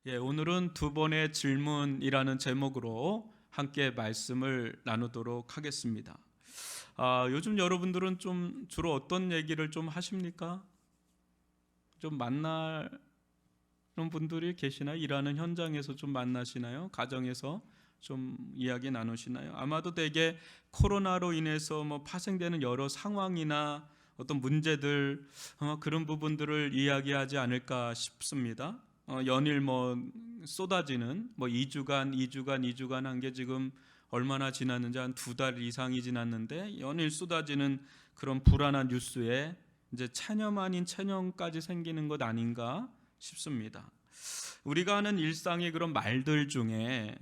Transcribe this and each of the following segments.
오늘은 두 번의 질문이라는 제목으로 함께 말씀을 나누도록 하겠습니다. 요즘 여러분들은 좀 주로 어떤 얘기를 좀 하십니까? 좀 만나는 분들이 계시나요? 일하는 현장에서 좀 만나시나요? 가정에서 좀 이야기 나누시나요? 아마도 대개 코로나로 인해서 파생되는 여러 상황이나 어떤 문제들, 그런 부분들을 이야기하지 않을까 싶습니다. 연일 쏟아지는 2주간 한 게 지금 얼마나 지났는지 한 2달 이상이 지났는데, 연일 쏟아지는 그런 불안한 뉴스에 이제 체념 아닌 체념까지 생기는 것 아닌가 싶습니다. 우리가 하는 일상의 그런 말들 중에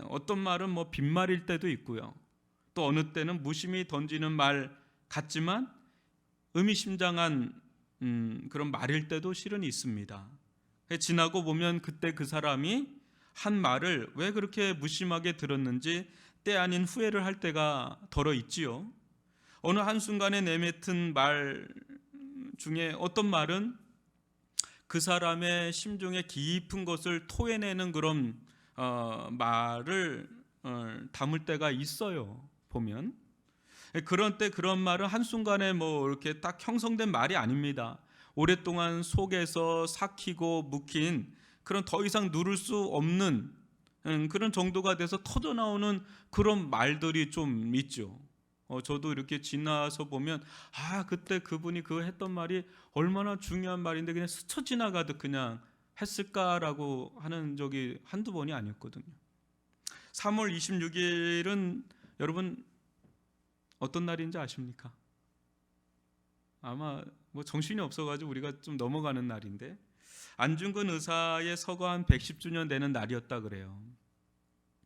어떤 말은 빈말일 때도 있고요, 또 어느 때는 무심히 던지는 말 같지만 의미심장한 그런 말일 때도 실은 있습니다. 지나고 보면 그때 그 사람이 한 말을 왜 그렇게 무심하게 들었는지 때 아닌 후회를 할 때가 덜어 있지요. 어느 한순간에 내뱉은 말 중에 어떤 말은 그 사람의 심중에 깊은 것을 토해내는 그런 말을 담을 때가 있어요. 보면 그런 때 그런 말은 한순간에 이렇게 딱 형성된 말이 아닙니다. 오랫동안 속에서 삭히고 묵힌 그런 더 이상 누를 수 없는 그런 정도가 돼서 터져 나오는 그런 말들이 좀 있죠. 저도 이렇게 지나서 보면 그때 그분이 그 했던 말이 얼마나 중요한 말인데 그냥 스쳐 지나가듯 그냥 했을까라고 하는 적이 한두 번이 아니었거든요. 3월 26일은 여러분 어떤 날인지 아십니까? 아마 정신이 없어가지고 우리가 좀 넘어가는 날인데, 안중근 의사의 서거한 110주년 되는 날이었다 그래요.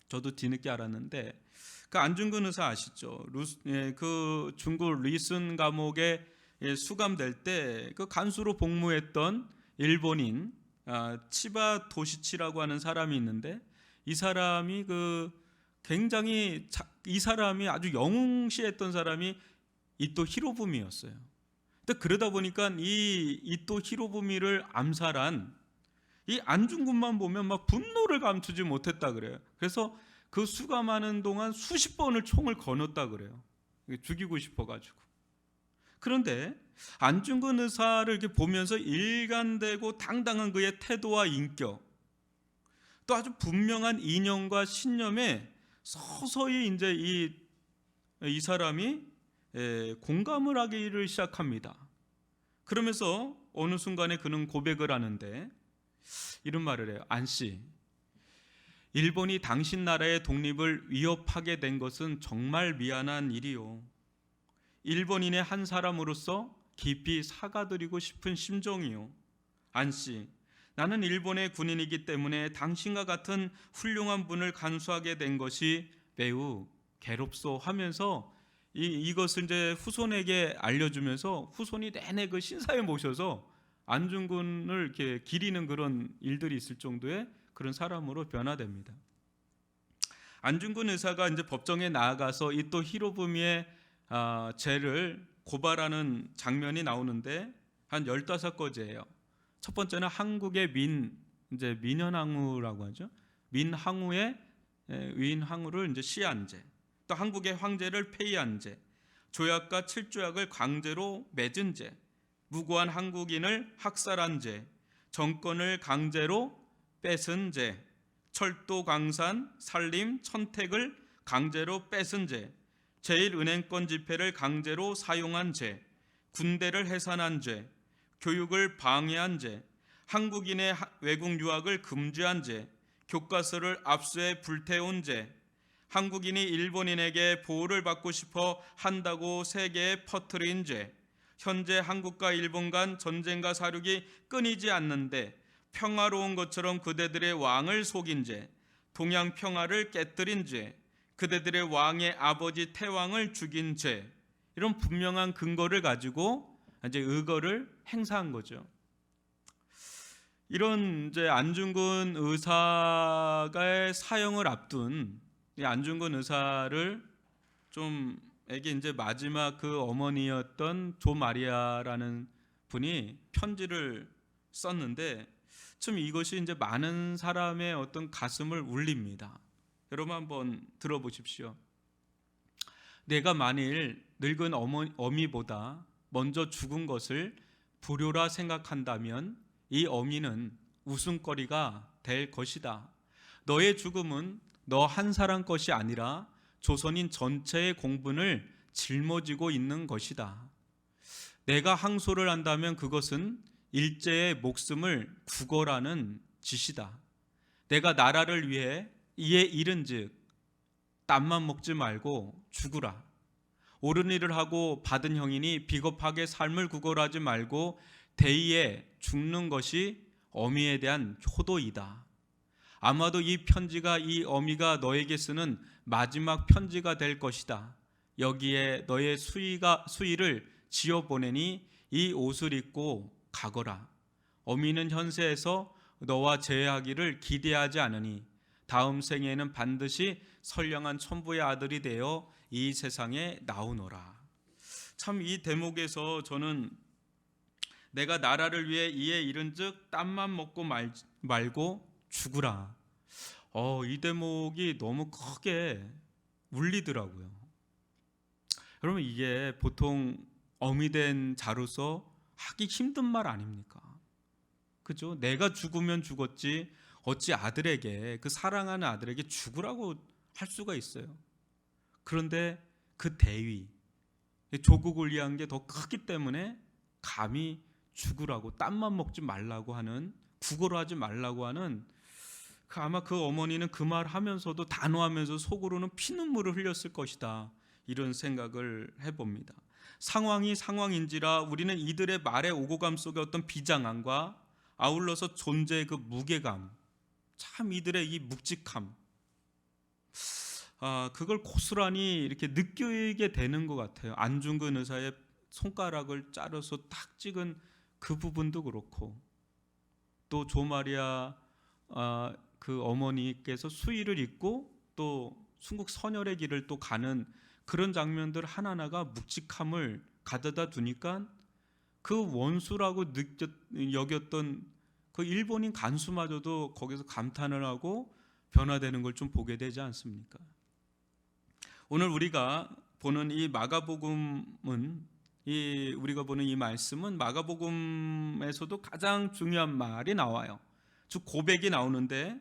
저도 뒤늦게 알았는데, 그 안중근 의사 아시죠? 그 중국 리슨 감옥에 수감될 때 그 간수로 복무했던 일본인 치바 도시치라고 하는 사람이 있는데, 이 사람이 굉장히 이 사람이 아주 영웅시했던 사람이 이토 히로부미였어요. 근데 그러다 보니까 이 이토 히로부미를 암살한 이 안중근만 보면 분노를 감추지 못했다 그래요. 그래서 그 수감하는 동안 수십 번을 총을 거눴다 그래요. 죽이고 싶어가지고. 그런데 안중근 의사를 이렇게 보면서 일관되고 당당한 그의 태도와 인격, 또 아주 분명한 이념과 신념에 서서히 이제 이 사람이 공감을 하기를 시작합니다. 그러면서 어느 순간에 그는 고백을 하는데 이런 말을 해요. 안씨, 일본이 당신 나라의 독립을 위협하게 된 것은 정말 미안한 일이요. 일본인의 한 사람으로서 깊이 사과드리고 싶은 심정이요. 안씨, 나는 일본의 군인이기 때문에 당신과 같은 훌륭한 분을 간수하게 된 것이 매우 괴롭소 하면서 이것을 이제 후손에게 알려주면서 후손이 내내 그 신사에 모셔서 안중근을 이렇게 기리는 그런 일들이 있을 정도의 그런 사람으로 변화됩니다. 안중근 의사가 이제 법정에 나아가서 이 또 히로부미의 죄를 고발하는 장면이 나오는데 한 15거제예요. 첫 번째는 한국의 민현항우라고 하죠. 민항우의 위인항우를 이제 시한 죄, 또 한국의 황제를 폐위한 죄, 조약과 7조약을 강제로 맺은 죄, 무고한 한국인을 학살한 죄, 정권을 강제로 뺏은 죄, 철도 강산, 산림, 천택을 강제로 뺏은 죄, 제1은행권 지폐를 강제로 사용한 죄, 군대를 해산한 죄, 교육을 방해한 죄, 한국인의 외국 유학을 금지한 죄, 교과서를 압수해 불태운 죄, 한국인이 일본인에게 보호를 받고 싶어 한다고 세계에 퍼뜨린 죄, 현재 한국과 일본 간 전쟁과 사륙이 끊이지 않는데 평화로운 것처럼 그대들의 왕을 속인 죄, 동양 평화를 깨뜨린 죄, 그대들의 왕의 아버지 태왕을 죽인 죄, 이런 분명한 근거를 가지고 이제 의거를 행사한 거죠. 이런 이제 안중근 의사의 사형을 앞둔 이 안중근 의사를 에게 이제 마지막 그 어머니였던 조 마리아라는 분이 편지를 썼는데, 참 이것이 이제 많은 사람의 어떤 가슴을 울립니다. 여러분 한번 들어보십시오. 내가 만일 늙은 어미보다 먼저 죽은 것을 불효라 생각한다면 이 어미는 웃음거리가 될 것이다. 너의 죽음은 너 한 사람 것이 아니라 조선인 전체의 공분을 짊어지고 있는 것이다. 내가 항소를 한다면 그것은 일제의 목숨을 구걸하는 짓이다. 내가 나라를 위해 이에 이른즉 땀만 먹지 말고 죽으라. 옳은 일을 하고 받은 형이니 비겁하게 삶을 구걸하지 말고 대의에 죽는 것이 어미에 대한 효도이다. 아마도 이 편지가 이 어미가 너에게 쓰는 마지막 편지가 될 것이다. 여기에 너의 수의를 지어 보내니 이 옷을 입고 가거라. 어미는 현세에서 너와 재회하기를 기대하지 않으니 다음 생에는 반드시 선량한 천부의 아들이 되어 이 세상에 나오노라. 참 이 대목에서 저는 내가 나라를 위해 이에 이른즉 땀만 먹고 말고 죽으라. 이 대목이 너무 크게 울리더라고요. 여러분 이게 보통 어미된 자로서 하기 힘든 말 아닙니까? 그죠? 내가 죽으면 죽었지 어찌 아들에게, 그 사랑하는 아들에게 죽으라고 할 수가 있어요. 그런데 그 대위, 조국을 위한 게 더 크기 때문에 감히 죽으라고, 땀만 먹지 말라고 하는, 구걸하지 말라고 하는, 아마 그 어머니는 그 말 하면서도 단호하면서 속으로는 피눈물을 흘렸을 것이다, 이런 생각을 해봅니다. 상황이 상황인지라 우리는 이들의 말의 오고감 속에 어떤 비장함과 아울러서 존재의 그 무게감, 참 이들의 이 묵직함, 그걸 고스란히 이렇게 느끼게 되는 것 같아요. 안중근 의사의 손가락을 자르서 딱 찍은 그 부분도 그렇고, 또 조마리아 그 어머니께서 수의를 입고 또 순국 선열의 길을 또 가는 그런 장면들 하나하나가 묵직함을 가져다 두니까 그 원수라고 여겼던 그 일본인 간수마저도 거기서 감탄을 하고 변화되는 걸 좀 보게 되지 않습니까? 오늘 우리가 보는 이 마가복음은, 우리가 보는 이 말씀은 마가복음에서도 가장 중요한 말이 나와요. 즉 고백이 나오는데,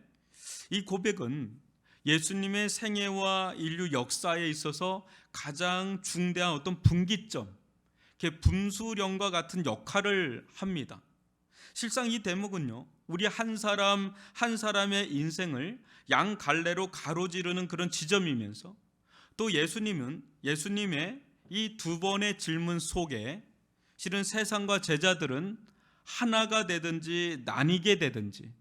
이 고백은 예수님의 생애와 인류 역사에 있어서 가장 중대한 어떤 분기점, 분수령과 같은 역할을 합니다. 실상 이 대목은요, 우리 한 사람 한 사람의 인생을 양 갈래로 가로지르는 그런 지점이면서, 또 예수님의 이 두 번의 질문 속에 실은 세상과 제자들은 하나가 되든지 나뉘게 되든지,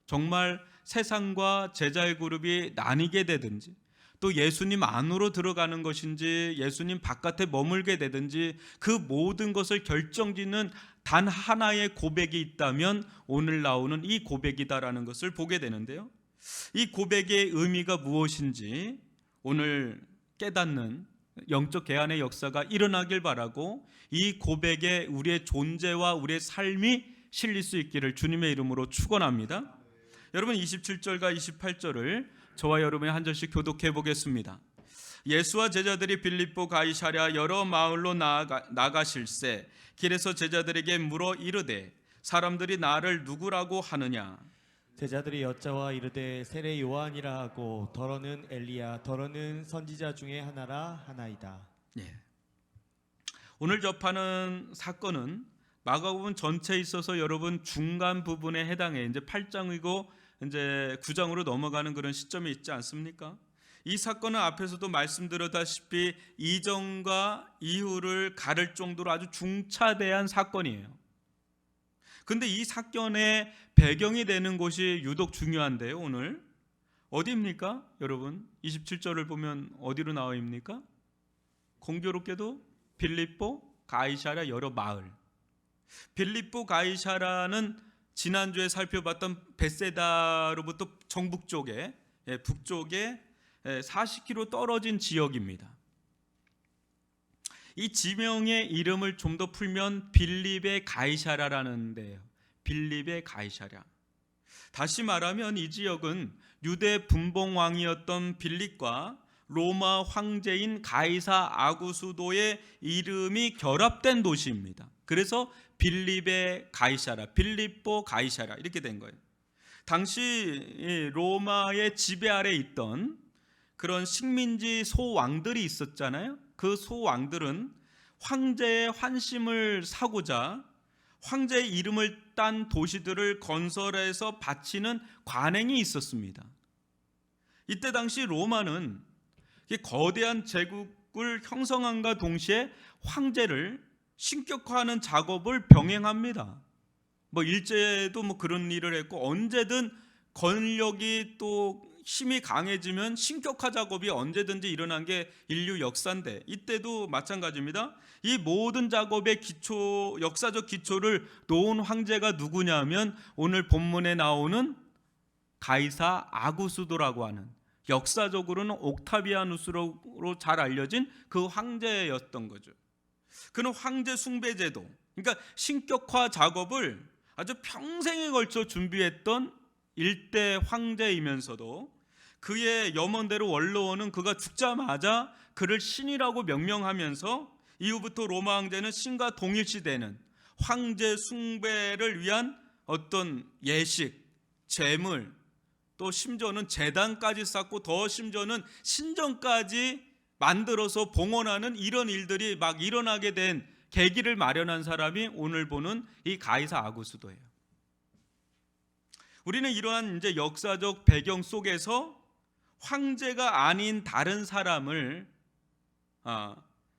정말 세상과 제자의 그룹이 나뉘게 되든지, 또 예수님 안으로 들어가는 것인지 예수님 바깥에 머물게 되든지, 그 모든 것을 결정짓는 단 하나의 고백이 있다면 오늘 나오는 이 고백이다라는 것을 보게 되는데요, 이 고백의 의미가 무엇인지 오늘 깨닫는 영적 개안의 역사가 일어나길 바라고, 이 고백에 우리의 존재와 우리의 삶이 실릴 수 있기를 주님의 이름으로 축원합니다. 여러분 27절과 28절을 저와 여러분이 한 절씩 교독해 보겠습니다. 예수와 제자들이 빌립보 가이사랴 여러 마을로 나가실새 길에서 제자들에게 물어 이르되 사람들이 나를 누구라고 하느냐. 제자들이 여짜와 이르되 세례 요한이라 하고 더러는 엘리야 더러는 선지자 중에 하나라 하나이다. 예. 오늘 접하는 사건은 마가복음 전체에 있어서 여러분 중간 부분에 해당해 이제 8장이고 이제 9장으로 넘어가는 그런 시점이 있지 않습니까? 이 사건은 앞에서도 말씀드렸다시피 이전과 이후를 가를 정도로 아주 중차대한 사건이에요. 근데 이 사건의 배경이 되는 곳이 유독 중요한데요. 오늘 어디입니까? 여러분 27절을 보면 어디로 나와 있습니까? 공교롭게도 빌립보 가이사랴 여러 마을. 빌립보 가이사랴는 지난주에 살펴봤던 벳세다로부터 정북 쪽에, 북쪽에 40km 떨어진 지역입니다. 이 지명의 이름을 좀 더 풀면 빌립의 가이사랴라는 데예요. 빌립의 가이사랴. 다시 말하면 이 지역은 유대 분봉왕이었던 빌립과 로마 황제인 가이사 아구수도의 이름이 결합된 도시입니다. 그래서 빌립의 가이사라, 빌립보 가이사라 이렇게 된 거예요. 당시 로마의 지배 아래 있던 그런 식민지 소왕들이 있었잖아요. 그 소왕들은 황제의 환심을 사고자 황제의 이름을 딴 도시들을 건설해서 바치는 관행이 있었습니다. 이때 당시 로마는 거대한 제국을 형성함과 동시에 황제를 신격화하는 작업을 병행합니다. 일제에도 그런 일을 했고, 언제든 권력이 또 힘이 강해지면 신격화 작업이 언제든지 일어난 게 인류 역사인데, 이때도 마찬가지입니다. 이 모든 작업의 기초, 역사적 기초를 놓은 황제가 누구냐면 오늘 본문에 나오는 가이사 아구수도라고 하는, 역사적으로는 옥타비아누스로 잘 알려진 그 황제였던 거죠. 그는 황제 숭배제도, 그러니까 신격화 작업을 아주 평생에 걸쳐 준비했던 일대 황제이면서도 그의 염원대로 원로원은 그가 죽자마자 그를 신이라고 명명하면서 이후부터 로마 황제는 신과 동일시되는 황제 숭배를 위한 어떤 예식, 제물, 또 심지어는 제단까지 쌓고 더 심지어는 신전까지 만들어서 봉헌하는 이런 일들이 막 일어나게 된 계기를 마련한 사람이 오늘 보는 이 가이사 아구수도예요. 우리는 이러한 이제 역사적 배경 속에서 황제가 아닌 다른 사람을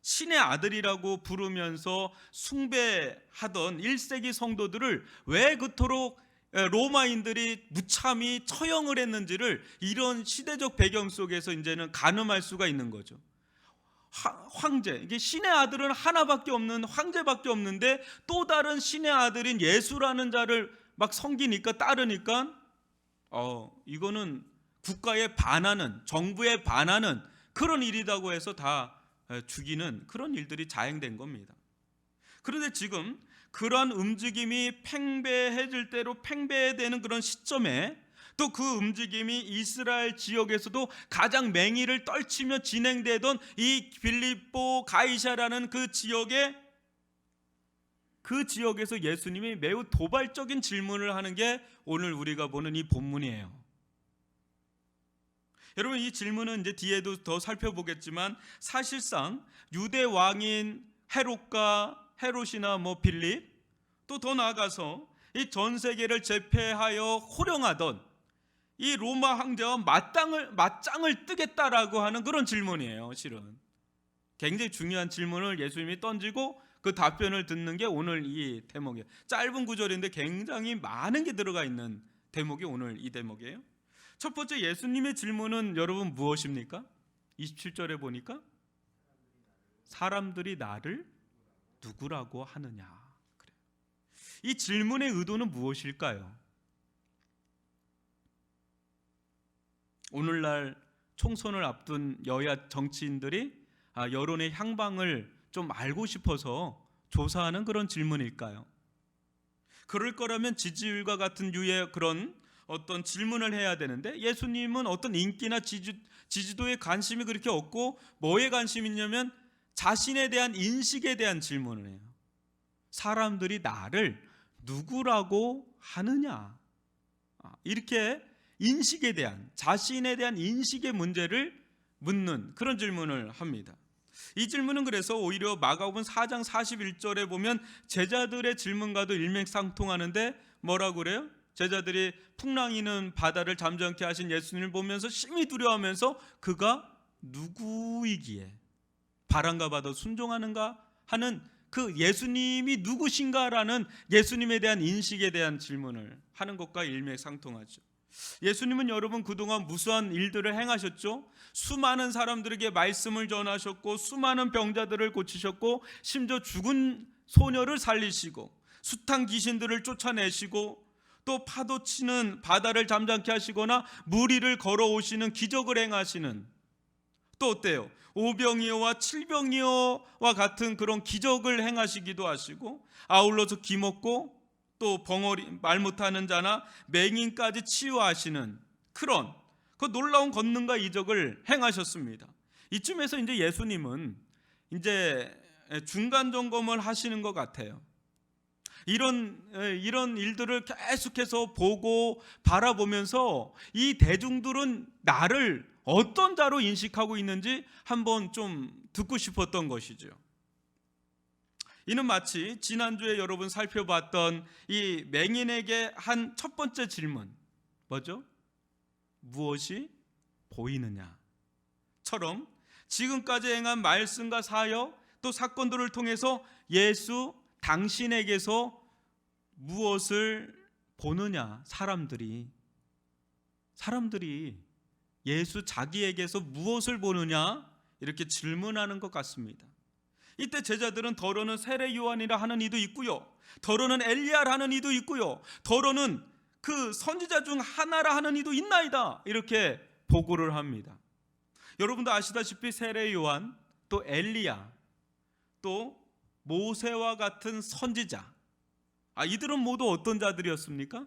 신의 아들이라고 부르면서 숭배하던 1세기 성도들을 왜 그토록 로마인들이 무참히 처형을 했는지를 이런 시대적 배경 속에서 이제는 가늠할 수가 있는 거죠. 황제, 이게 신의 아들은 하나밖에 없는 황제밖에 없는데 또 다른 신의 아들인 예수라는 자를 막 섬기니까 따르니까 이거는 국가에 반하는, 정부에 반하는 그런 일이라고 해서 다 죽이는 그런 일들이 자행된 겁니다. 그런데 지금 그러한 움직임이 팽배해질 대로 팽배되는 그런 시점에 또 그 움직임이 이스라엘 지역에서도 가장 맹위를 떨치며 진행되던 이 빌립보 가이사라는 그 지역에서 예수님이 매우 도발적인 질문을 하는 게 오늘 우리가 보는 이 본문이에요. 여러분, 이 질문은 이제 뒤에도 더 살펴보겠지만 사실상 유대 왕인 헤롯이나 빌립, 또 더 나아가서 이 전 세계를 제패하여 호령하던 이 로마 황제와 맞짱을 뜨겠다라고 하는 그런 질문이에요. 실은 굉장히 중요한 질문을 예수님이 던지고 그 답변을 듣는 게 오늘 이 대목이에요. 짧은 구절인데 굉장히 많은 게 들어가 있는 대목이 오늘 이 대목이에요. 첫 번째 예수님의 질문은 여러분 무엇입니까? 27절에 보니까 사람들이 나를 누구라고 하느냐. 그래요. 이 질문의 의도는 무엇일까요? 오늘날 총선을 앞둔 여야 정치인들이 여론의 향방을 좀 알고 싶어서 조사하는 그런 질문일까요? 그럴 거라면 지지율과 같은 유의 그런 어떤 질문을 해야 되는데 예수님은 어떤 인기나 지지도에 관심이 그렇게 없고 뭐에 관심이 있냐면 자신에 대한 인식에 대한 질문을 해요. 사람들이 나를 누구라고 하느냐, 이렇게 인식에 대한, 자신에 대한 인식의 문제를 묻는 그런 질문을 합니다. 이 질문은 그래서 오히려 마가복음 4장 41절에 보면 제자들의 질문과도 일맥상통하는데 뭐라고 그래요? 제자들이 풍랑이는 바다를 잠잠케 하신 예수님을 보면서 심히 두려워하면서 그가 누구이기에 바람과 바다 순종하는가 하는 그 예수님이 누구신가라는 예수님에 대한 인식에 대한 질문을 하는 것과 일맥상통하죠. 예수님은 여러분 그동안 무수한 일들을 행하셨죠. 수많은 사람들에게 말씀을 전하셨고 수많은 병자들을 고치셨고 심지어 죽은 소녀를 살리시고 숱한 귀신들을 쫓아내시고 또 파도 치는 바다를 잠잠케 하시거나 물 위를 걸어오시는 기적을 행하시는, 또 어때요? 오병이어와 칠병이어와 같은 그런 기적을 행하시기도 하시고 아울러서 기먹고 또 벙어리 말 못하는 자나 맹인까지 치유하시는 그런 그 놀라운 권능과 이적을 행하셨습니다. 이쯤에서 이제 예수님은 이제 중간 점검을 하시는 것 같아요. 이런 일들을 계속해서 보고 바라보면서 이 대중들은 나를 어떤 자로 인식하고 있는지 한번 좀 듣고 싶었던 것이죠. 이는 마치 지난주에 여러분 살펴봤던 이 맹인에게 한 첫 번째 질문, 뭐죠? 무엇이 보이느냐? 처럼 지금까지 행한 말씀과 사역 또 사건들을 통해서 예수 당신에게서 무엇을 보느냐? 사람들이 예수 자기에게서 무엇을 보느냐? 이렇게 질문하는 것 같습니다. 이때 제자들은 더러는 세례 요한이라 하는 이도 있고요, 더러는 엘리야라 하는 이도 있고요, 더러는 그 선지자 중 하나라 하는 이도 있나이다, 이렇게 보고를 합니다. 여러분도 아시다시피 세례 요한, 또 엘리야, 또 모세와 같은 선지자, 이들은 모두 어떤 자들이었습니까?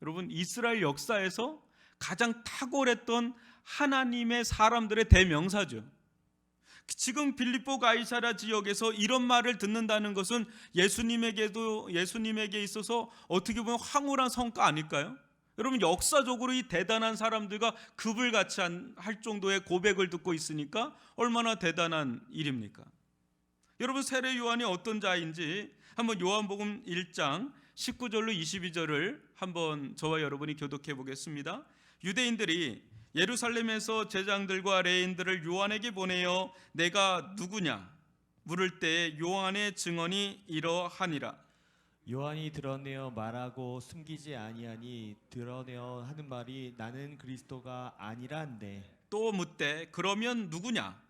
여러분, 이스라엘 역사에서 가장 탁월했던 하나님의 사람들의 대명사죠. 지금 빌립보 가이사랴 지역에서 이런 말을 듣는다는 것은 예수님에게 있어서 어떻게 보면 황홀한 성과 아닐까요? 여러분, 역사적으로 이 대단한 사람들과 급을 같이 할 정도의 고백을 듣고 있으니까 얼마나 대단한 일입니까? 여러분, 세례 요한이 어떤 자인지 한번 요한복음 1장 19절로 22절을 한번 저와 여러분이 교독해 보겠습니다. 유대인들이 예루살렘에서 제장들과 레인들을 요한에게 보내어 내가 누구냐 물을 때 요한의 증언이 이러하니라. 요한이 드러내어 말하고 숨기지 아니하니 드러내어 하는 말이 나는 그리스도가 아니라 한데, 또 묻되 그러면 누구냐?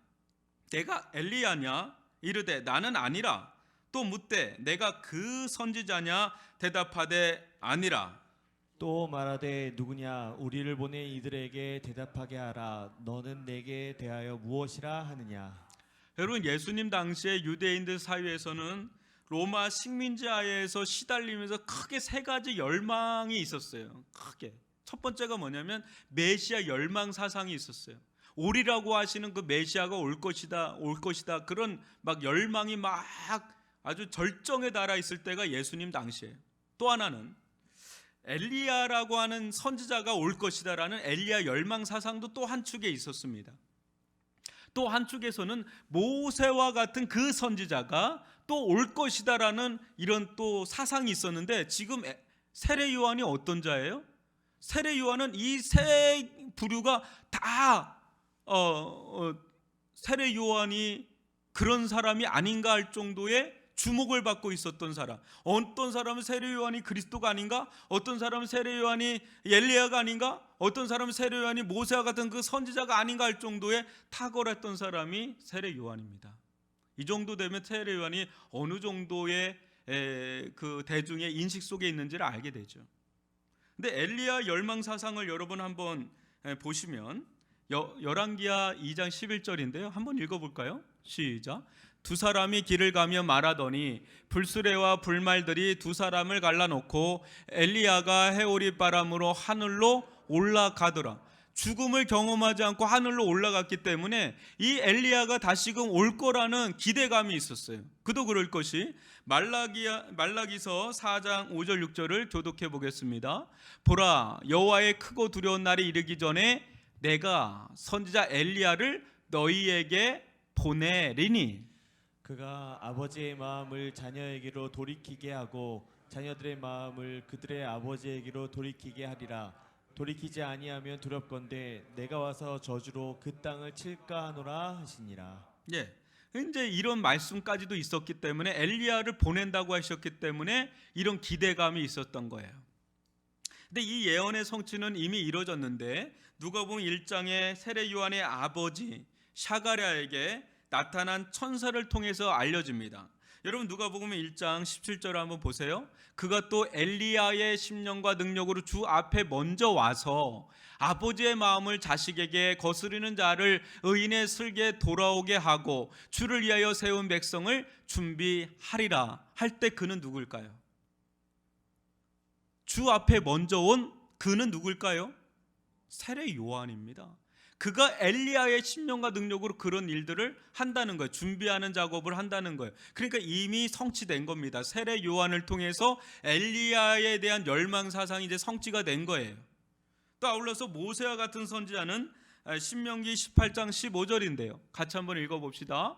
내가 엘리야냐? 이르되 나는 아니라. 또 묻되 내가 그 선지자냐? 대답하되 아니라. 또 말하되 누구냐? 우리를 보낸 이들에게 대답하게 하라. 너는 내게 대하여 무엇이라 하느냐? 여러분, 예수님 당시에 유대인들 사이에서는 로마 식민지 하에서 시달리면서 크게 세 가지 열망이 있었어요. 크게. 첫 번째가 뭐냐면 메시아 열망 사상이 있었어요. 오리라고 하시는 그 메시아가 올 것이다 그런 막 열망이 막 아주 절정에 달아 있을 때가 예수님 당시에요. 또 하나는 엘리야라고 하는 선지자가 올 것이다라는 엘리야 열망 사상도 또 한 축에 있었습니다. 또 한축에서는 모세와 같은 그 선지자가 또 올 것이다라는 이런 또 사상이 있었는데, 지금 세례 요한이 어떤 자예요? 세례 요한은 이 세 부류가 다 세례 요한이 그런 사람이 아닌가 할 정도의 주목을 받고 있었던 사람. 어떤 사람은 세례 요한이 그리스도가 아닌가? 어떤 사람은 세례 요한이 엘리야가 아닌가? 어떤 사람은 세례 요한이 모세와 같은 그 선지자가 아닌가 할 정도의 탁월했던 사람이 세례 요한입니다. 이 정도 되면 세례 요한이 어느 정도의 그 대중의 인식 속에 있는지를 알게 되죠. 근데 엘리야 열망 사상을 여러분 한번 보시면 열왕기하 2장 11절인데요. 한번 읽어볼까요? 시작. 두 사람이 길을 가며 말하더니 불수레와 불말들이 두 사람을 갈라놓고 엘리야가 해오리 바람으로 하늘로 올라가더라. 죽음을 경험하지 않고 하늘로 올라갔기 때문에 이 엘리야가 다시금 올 거라는 기대감이 있었어요. 그도 그럴 것이. 말라기서 4장 5절 6절을 교독해 보겠습니다. 보라, 여호와의 크고 두려운 날이 이르기 전에 내가 선지자 엘리야를 너희에게 보내리니. 그가 아버지의 마음을 자녀에게로 돌이키게 하고 자녀들의 마음을 그들의 아버지에게로 돌이키게 하리라. 돌이키지 아니하면 두렵건대 내가 와서 저주로 그 땅을 칠까 하노라 하시니라. 예, 이제 이런 말씀까지도 있었기 때문에 엘리야를 보낸다고 하셨기 때문에 이런 기대감이 있었던 거예요. 근데 이 예언의 성취는 이미 이루어졌는데 누가복음 1장에 세례 요한의 아버지 샤가랴에게 나타난 천사를 통해서 알려집니다. 여러분 누가복음 1장 17절 한번 보세요. 그가 또 엘리야의 심령과 능력으로 주 앞에 먼저 와서 아버지의 마음을 자식에게 거스르는 자를 의인의 슬게 돌아오게 하고 주를 위하여 세운 백성을 준비하리라 할 때 그는 누굴까요? 주 앞에 먼저 온 그는 누굴까요? 세례 요한입니다. 그가 엘리야의 심령과 능력으로 그런 일들을 한다는 거예요. 준비하는 작업을 한다는 거예요. 그러니까 이미 성취된 겁니다. 세례 요한을 통해서 엘리야에 대한 열망 사상이 이제 성취가 된 거예요. 또 아울러서 모세와 같은 선지자는 신명기 18장 15절인데요. 같이 한번 읽어봅시다.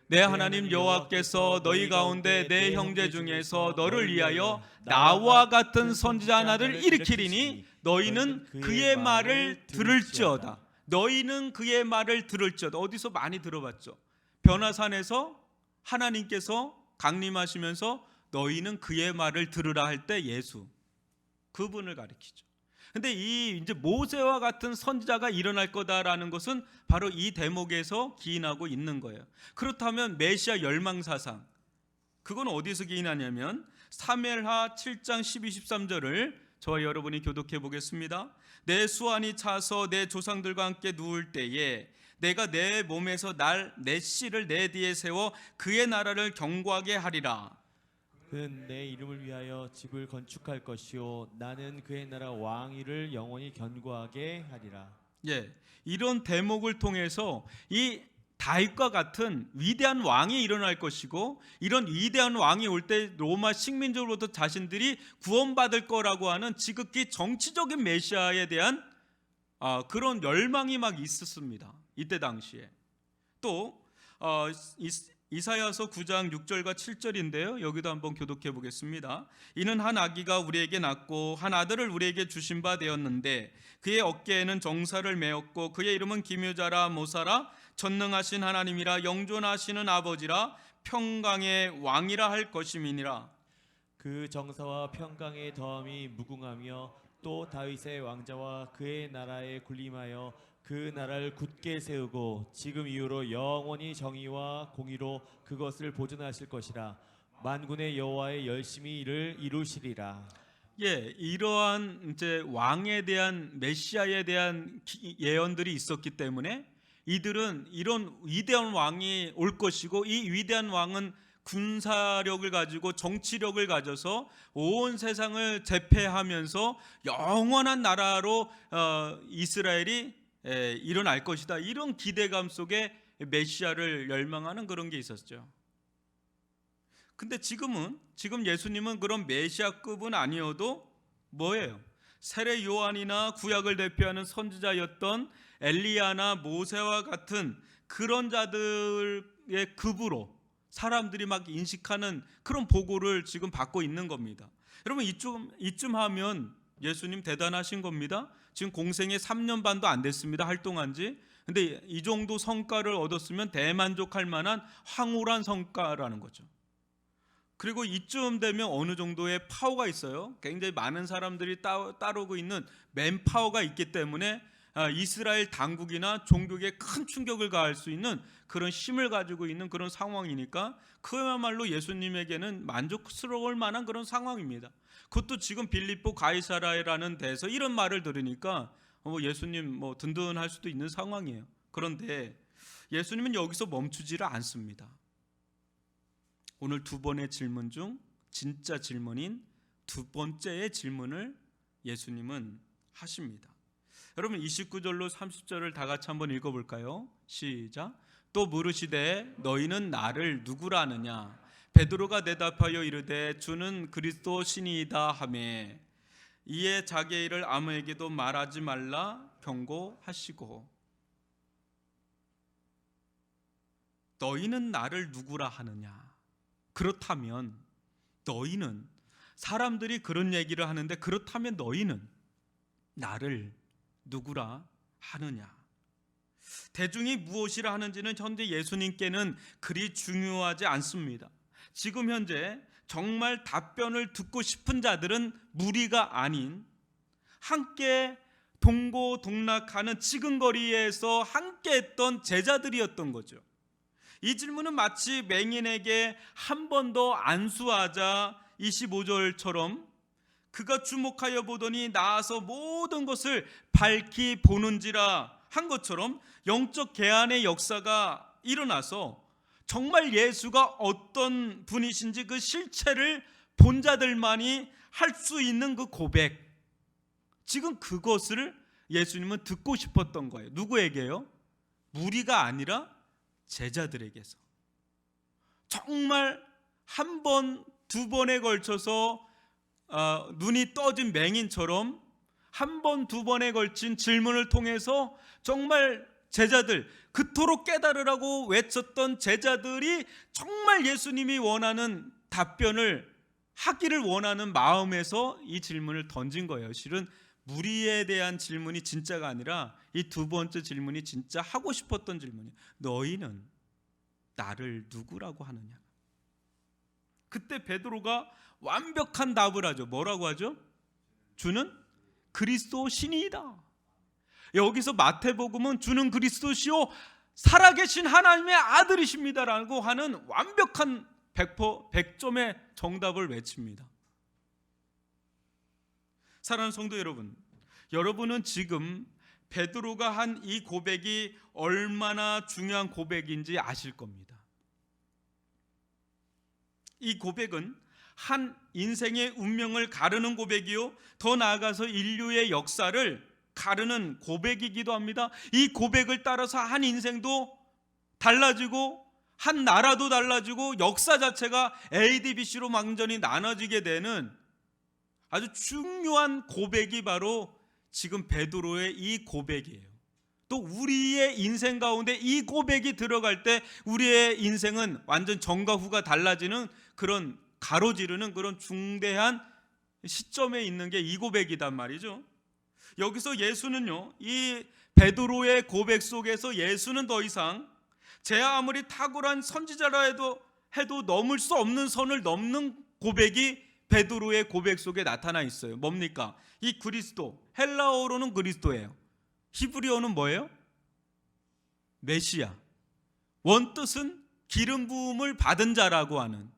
내 하나님 여호와께서 너희 가운데 내 형제 중에서 너를 위하여 나와 같은 선지자 하나를 일으키리니 너희는 그의 말을 들을지어다. 너희는 그의 말을 들을지어다. 어디서 많이 들어봤죠? 변화산에서 하나님께서 강림하시면서 너희는 그의 말을 들으라 할 때 예수 그분을 가리키죠. 근데 이 이제 모세와 같은 선지자가 일어날 거다라는 것은 바로 이 대목에서 기인하고 있는 거예요. 그렇다면 메시아 열망 사상 그건 어디서 기인하냐면 사무엘하 7장 12, 13절을 저와 여러분이 교독해 보겠습니다. 내 수완이 차서 내 조상들과 함께 누울 때에 내가 내 몸에서 내 씨를 내 뒤에 세워 그의 나라를 견고하게 하리라. 그는 내 이름을 위하여 집을 건축할 것이요 나는 그의 나라 왕위를 영원히 견고하게 하리라. 예, 이런 대목을 통해서 이 다윗과 같은 위대한 왕이 일어날 것이고 이런 위대한 왕이 올 때 로마 식민지로부터 자신들이 구원받을 거라고 하는 지극히 정치적인 메시아에 대한 그런 열망이 막 있었습니다. 이때 당시에. 또 이사야서 9장 6절과 7절인데요. 여기도 한번 교독해 보겠습니다. 이는 한 아기가 우리에게 낳고 한 아들을 우리에게 주신 바 되었는데 그의 어깨에는 정사를 메었고 그의 이름은 기묘자라 모사라 전능하신 하나님이라 영존하시는 아버지라 평강의 왕이라 할 것임이니라. 그 정사와 평강의 더함이 무궁하며 또 다윗의 왕자와 그의 나라에 군림하여 그 나라를 굳게 세우고 지금 이후로 영원히 정의와 공의로 그것을 보존하실 것이라. 만군의 여호와의 열심히 이를 이루시리라. 예, 이러한 이제 왕에 대한 메시아에 대한 예언들이 있었기 때문에 이들은 이런 위대한 왕이 올 것이고 이 위대한 왕은 군사력을 가지고 정치력을 가져서 온 세상을 제패하면서 영원한 나라로 이스라엘이 일어날 것이다. 이런 기대감 속에 메시아를 열망하는 그런 게 있었죠. 근데 지금 예수님은 그런 메시아급은 아니어도 뭐예요? 세례 요한이나 구약을 대표하는 선지자였던 엘리야나 모세와 같은 그런 자들의 급으로 사람들이 막 인식하는 그런 보고를 지금 받고 있는 겁니다. 여러분 이쯤 하면 예수님 대단하신 겁니다. 지금 공생에 3년 반도 안 됐습니다. 활동한 지. 근데 이 정도 성과를 얻었으면 대만족할 만한 황홀한 성과라는 거죠. 그리고 이쯤 되면 어느 정도의 파워가 있어요. 굉장히 많은 사람들이 따르고 있는 맨파워가 있기 때문에 이스라엘 당국이나 종교에 큰 충격을 가할 수 있는 그런 힘을 가지고 있는 그런 상황이니까 그야말로 예수님에게는 만족스러울 만한 그런 상황입니다. 그것도 지금 빌립보 가이사라라는 데서 이런 말을 들으니까 예수님 든든할 수도 있는 상황이에요. 그런데 예수님은 여기서 멈추지를 않습니다. 오늘 두 번의 질문 중 진짜 질문인 두 번째의 질문을 예수님은 하십니다. 여러분 29절로 30절을 다 같이 한번 읽어볼까요? 시작. 또 물으시되 너희는 나를 누구라 하느냐? 베드로가 대답하여 이르되 주는 그리스도 신이이다 하며 이에 자기의 일을 아무에게도 말하지 말라 경고하시고 너희는 나를 누구라 하느냐? 그렇다면 너희는 사람들이 그런 얘기를 하는데 그렇다면 너희는 나를 누구라 하느냐? 대중이 무엇이라 하는지는 현재 예수님께는 그리 중요하지 않습니다. 지금 현재 정말 답변을 듣고 싶은 자들은 무리가 아닌 함께 동고동락하는 지근거리에서 함께 했던 제자들이었던 거죠. 이 질문은 마치 맹인에게 한 번 더 안수하자 25절처럼 그가 주목하여 보더니 나아서 모든 것을 밝히 보는지라 한 것처럼 영적 개안의 역사가 일어나서 정말 예수가 어떤 분이신지 그 실체를 본 자들만이 할 수 있는 그 고백, 지금 그것을 예수님은 듣고 싶었던 거예요. 누구에게요? 무리가 아니라 제자들에게서. 정말 한 번, 두 번에 걸쳐서 눈이 떠진 맹인처럼 한 번, 두 번에 걸친 질문을 통해서 정말 제자들, 그토록 깨달으라고 외쳤던 제자들이 정말 예수님이 원하는 답변을 하기를 원하는 마음에서 이 질문을 던진 거예요. 실은 무리에 대한 질문이 진짜가 아니라 이 두 번째 질문이 진짜 하고 싶었던 질문이에요. 너희는 나를 누구라고 하느냐? 그때 베드로가 완벽한 답을 하죠. 뭐라고 하죠? 주는 그리스도 신이다. 여기서 마태복음은 주는 그리스도시요 살아계신 하나님의 아들이십니다라고 하는 완벽한 100점의 정답을 외칩니다. 사랑하는 성도 여러분, 여러분은 지금 베드로가 한 이 고백이 얼마나 중요한 고백인지 아실 겁니다. 이 고백은 한 인생의 운명을 가르는 고백이요, 더 나아가서 인류의 역사를 가르는 고백이기도 합니다. 이 고백을 따라서 한 인생도 달라지고 한 나라도 달라지고 역사 자체가 A, B, C로 완전히 나눠지게 되는 아주 중요한 고백이 바로 지금 베드로의 이 고백이에요. 또 우리의 인생 가운데 이 고백이 들어갈 때 우리의 인생은 완전 전과 후가 달라지는 그런 가로지르는 그런 중대한 시점에 있는 게 이 고백이단 말이죠. 여기서 예수는요, 이 베드로의 고백 속에서 예수는 더 이상 제가 아무리 탁월한 선지자라 해도 넘을 수 없는 선을 넘는 고백이 베드로의 고백 속에 나타나 있어요. 뭡니까? 이 그리스도, 헬라어로는 그리스도예요. 히브리어는 뭐예요? 메시아. 원뜻은 기름 부음을 받은 자라고 하는,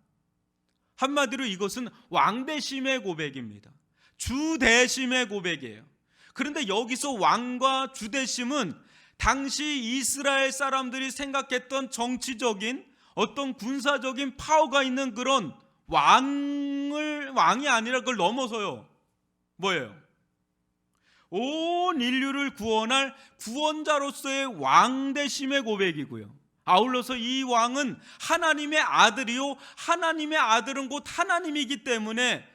한마디로 이것은 왕대심의 고백입니다. 주대심의 고백이에요. 그런데 여기서 왕과 주대심은 당시 이스라엘 사람들이 생각했던 정치적인 어떤 군사적인 파워가 있는 그런 왕이 아니라 그걸 넘어서요. 뭐예요? 온 인류를 구원할 구원자로서의 왕대심의 고백이고요. 아울러서 이 왕은 하나님의 아들이요, 하나님의 아들은 곧 하나님이기 때문에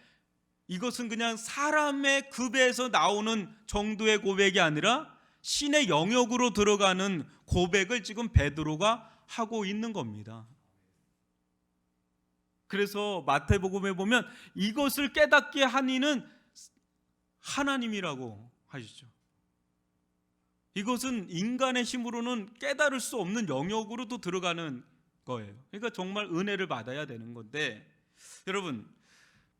이것은 그냥 사람의 급에서 나오는 정도의 고백이 아니라 신의 영역으로 들어가는 고백을 지금 베드로가 하고 있는 겁니다. 그래서 마태복음에 보면 이것을 깨닫게 한 이는 하나님이라고 하시죠. 이것은 인간의 힘으로는 깨달을 수 없는 영역으로도 들어가는 거예요. 그러니까 정말 은혜를 받아야 되는 건데, 여러분,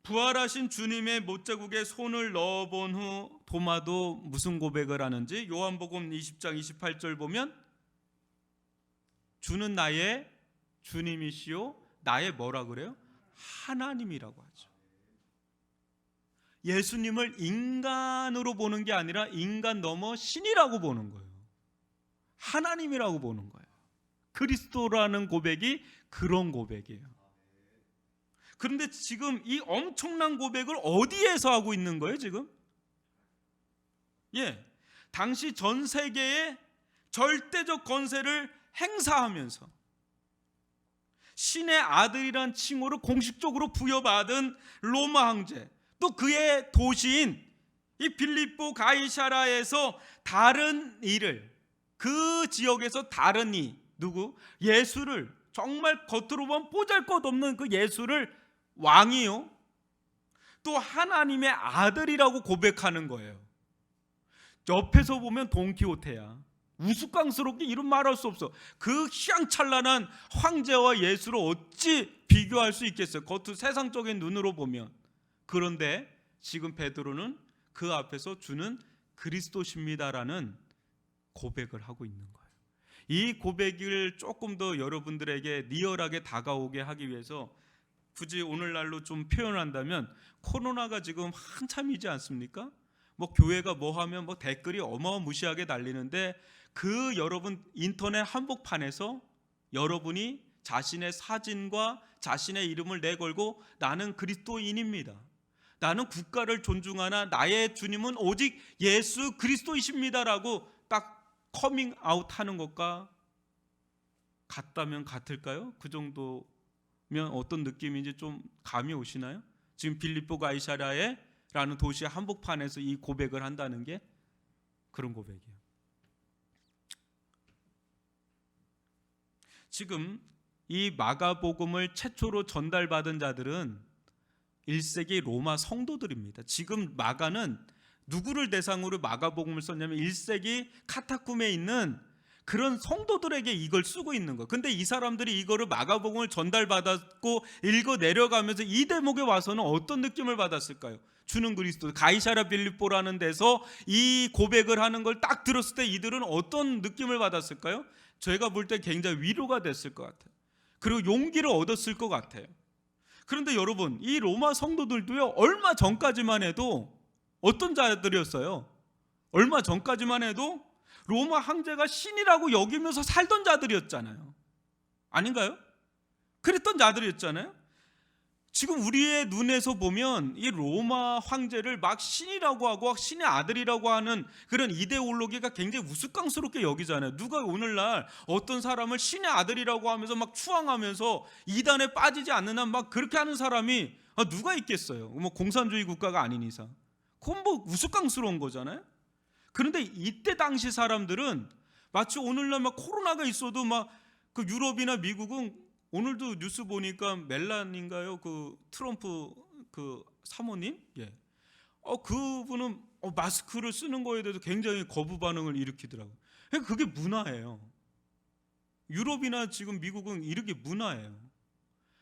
부활하신 주님의 못자국에 손을 넣어본 후 도마도 무슨 고백을 하는지 요한복음 20장 28절 보면 주는 나의 주님이시요 나의 뭐라 그래요? 하나님이라고 하죠. 예수님을 인간으로 보는 게 아니라 인간 넘어 신이라고 보는 거예요. 하나님이라고 보는 거예요. 그리스도라는 고백이 그런 고백이에요. 그런데 지금 이 엄청난 고백을 어디에서 하고 있는 거예요, 지금? 당시 전 세계의 절대적 권세를 행사하면서 신의 아들이란 칭호를 공식적으로 부여받은 로마 황제, 또 그의 도시인 이 빌립보 가이사라에서 다른 이를, 그 지역에서 다른 이, 누구? 예수를, 정말 겉으로 보면 보잘것없는 그 예수를 왕이요, 또 하나님의 아들이라고 고백하는 거예요. 옆에서 보면 돈키호테야. 우스꽝스럽게 이런 말할 수 없어. 그 휘황찬란한 황제와 예수를 어찌 비교할 수 있겠어요? 겉으로 세상적인 눈으로 보면. 그런데 지금 베드로는 그 앞에서 주는 그리스도십니다라는 고백을 하고 있는 거예요. 이 고백을 조금 더 여러분들에게 리얼하게 다가오게 하기 위해서 굳이 오늘날로 좀 표현한다면 코로나가 지금 한참이지 않습니까? 뭐 교회가 뭐 하면 뭐 댓글이 어마무시하게 달리는데 그 여러분 인터넷 한복판에서 여러분이 자신의 사진과 자신의 이름을 내걸고 나는 그리스도인입니다, 나는 국가를 존중하나 나의 주님은 오직 예수 그리스도이십니다라고 딱 커밍 아웃 하는 것과 같다면 같을까요? 그 정도면 어떤 느낌인지 좀 감이 오시나요? 지금 빌립보 가이사랴에 라는 도시 한복판에서 이 고백을 한다는 게 그런 고백이에요. 지금 이 마가복음을 최초로 전달받은 자들은 1세기 로마 성도들입니다. 지금 마가는 누구를 대상으로 마가복음을 썼냐면 1세기 카타쿰에 있는 그런 성도들에게 이걸 쓰고 있는 거예요. 근데 이 사람들이 이거를 마가복음을 전달받았고 읽어 내려가면서 이 대목에 와서는 어떤 느낌을 받았을까요? 주는 그리스도, 가이사랴 빌립보라는 데서 이 고백을 하는 걸 딱 들었을 때 이들은 어떤 느낌을 받았을까요? 제가 볼 때 굉장히 위로가 됐을 것 같아요. 그리고 용기를 얻었을 것 같아요. 그런데 여러분, 이 로마 성도들도요, 얼마 전까지만 해도 어떤 자들이었어요? 얼마 전까지만 해도 로마 황제가 신이라고 여기면서 살던 자들이었잖아요. 아닌가요? 그랬던 자들이었잖아요. 지금 우리의 눈에서 보면 이 로마 황제를 막 신이라고 하고 신의 아들이라고 하는 그런 이데올로기가 굉장히 우스꽝스럽게 여기잖아요. 누가 오늘날 어떤 사람을 신의 아들이라고 하면서 막 추앙하면서 이단에 빠지지 않는 한 막 그렇게 하는 사람이 누가 있겠어요? 뭐 공산주의 국가가 아닌 이상. 그건 뭐 우스꽝스러운 거잖아요. 그런데 이때 당시 사람들은 마치 오늘날 막 코로나가 있어도 막 그 유럽이나 미국은 오늘도 뉴스 보니까 멜란인가요? 그 트럼프 그 사모님? 예. 그분은 마스크를 쓰는 거에 대해서 굉장히 거부 반응을 일으키더라고요. 그러니까 그게 문화예요. 유럽이나 지금 미국은 이렇게 문화예요.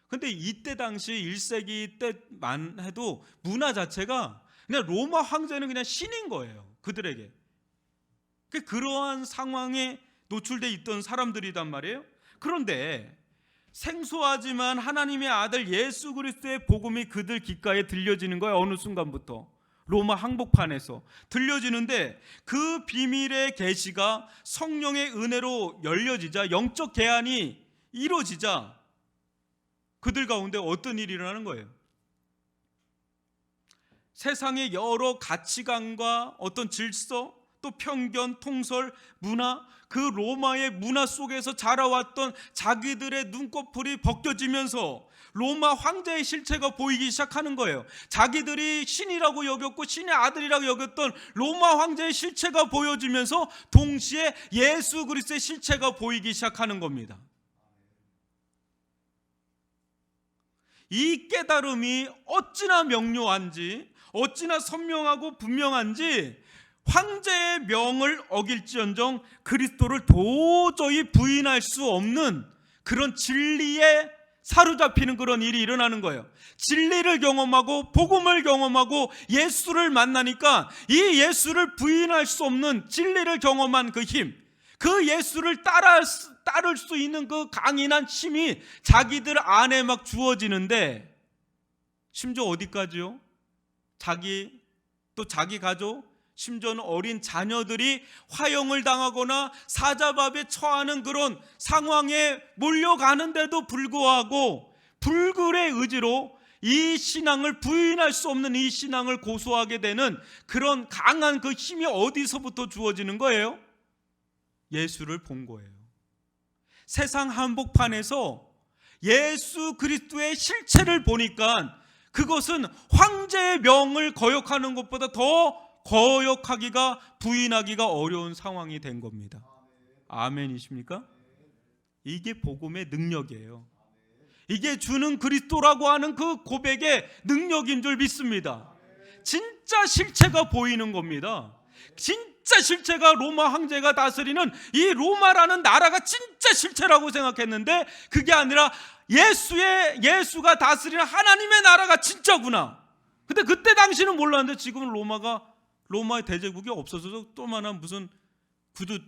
근데 이때 당시 1세기 때만 해도 문화 자체가 그냥 로마 황제는 그냥 신인 거예요. 그들에게. 그러한 상황에 노출돼 있던 사람들이단 말이에요. 그런데 생소하지만 하나님의 아들 예수 그리스도의 복음이 그들 귓가에 들려지는 거예요. 어느 순간부터 로마 항복판에서 들려지는데 그 비밀의 계시가 성령의 은혜로 열려지자, 영적 계한이 이루어지자 그들 가운데 어떤 일이 일어나는 거예요? 세상의 여러 가치관과 어떤 질서, 또 편견, 통설, 문화, 그 로마의 문화 속에서 자라왔던 자기들의 눈꺼풀이 벗겨지면서 로마 황제의 실체가 보이기 시작하는 거예요. 자기들이 신이라고 여겼고 신의 아들이라고 여겼던 로마 황제의 실체가 보여지면서 동시에 예수 그리스도의 실체가 보이기 시작하는 겁니다. 이 깨달음이 어찌나 명료한지, 어찌나 선명하고 분명한지 황제의 명을 어길지언정 그리스도를 도저히 부인할 수 없는 그런 진리에 사로잡히는 그런 일이 일어나는 거예요. 진리를 경험하고 복음을 경험하고 예수를 만나니까 이 예수를 부인할 수 없는 진리를 경험한 그 힘, 그 예수를 따를 수 있는 그 강인한 힘이 자기들 안에 막 주어지는데, 심지어 어디까지요? 자기 가족, 심지어는 어린 자녀들이 화형을 당하거나 사자밥에 처하는 그런 상황에 몰려가는데도 불구하고 불굴의 의지로 이 신앙을 부인할 수 없는 이 신앙을 고수하게 되는 그런 강한 그 힘이 어디서부터 주어지는 거예요? 예수를 본 거예요. 세상 한복판에서 예수 그리스도의 실체를 보니까 그것은 황제의 명을 거역하는 것보다 더 거역하기가, 부인하기가 어려운 상황이 된 겁니다. 아멘이십니까? 이게 복음의 능력이에요. 이게 주는 그리스도라고 하는 그 고백의 능력인 줄 믿습니다. 진짜 실체가 보이는 겁니다. 진짜 실체가 로마 황제가 다스리는 이 로마라는 나라가 진짜 실체라고 생각했는데 그게 아니라 예수가 다스리는 하나님의 나라가 진짜구나. 근데 그때 당시는 몰랐는데 지금은 로마의 대제국이 없어져서 또만한 무슨 구두